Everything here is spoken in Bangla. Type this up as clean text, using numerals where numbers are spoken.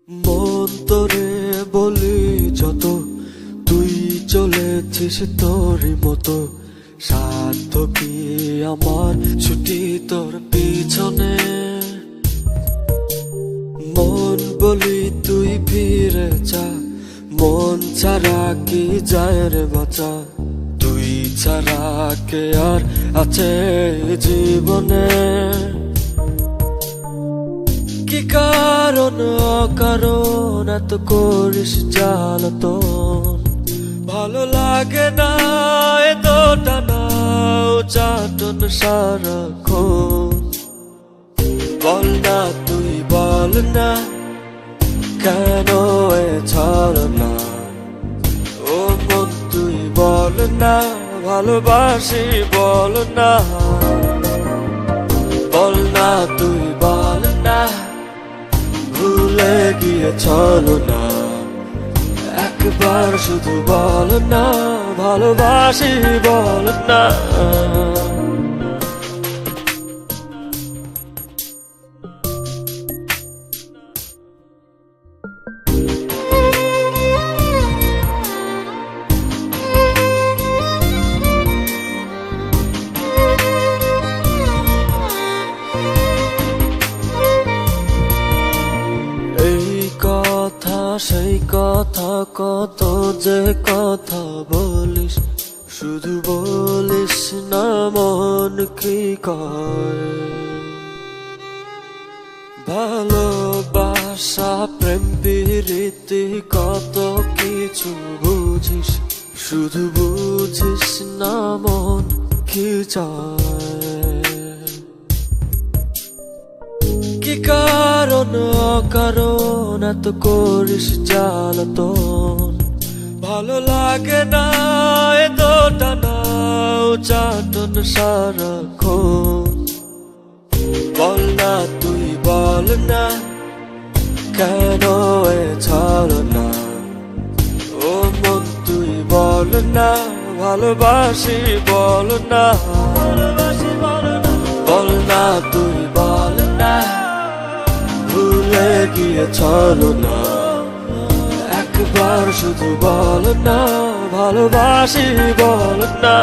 মন তোরে বলি যত, তুই চলেছিস তোরই মতো। স্বার্থ কি আমার ছুটি তোর পিছনে? মন বলি তুই ফিরে যা, মন ছাড়া কি যায় রে বাঁচা? তুই ছাড়া কে আর আছে জীবনে? কি কারণ অকারণ এত করিস জ্বালাতন? ভালো লাগে না এত টানা চাটন সারাক্ষণ। বল না তুই বল না, কেন এ ছলনা? ও মন তুই বল না, ভালোবাসি বল না। বল না তুই বল না, ভুলে গিয়ে চলো না। একবার শুধু বল না, ভালোবাসি বল না। সেই কথা কত যে কথা বলিস, শুধু বলিস না মন কি কয়। ভালোবাসা প্রেম প্রীতি কত কিছু বুঝিস, শুধু বুঝিস না মন কি চায়। কি কারণ অকারণ এত করিস জ্বালাতন? ভালো লাগে না এত টানা চাটন সারাক্ষণ। বল না তুই বল না, কেন এ ছলনা? ও মন তুই বল না, ভালোবাসি বল না। বল না তুই বল না, ভুলে গিয়ে চলো না। একবার শুধু বল না, ভালোবাসি বল না।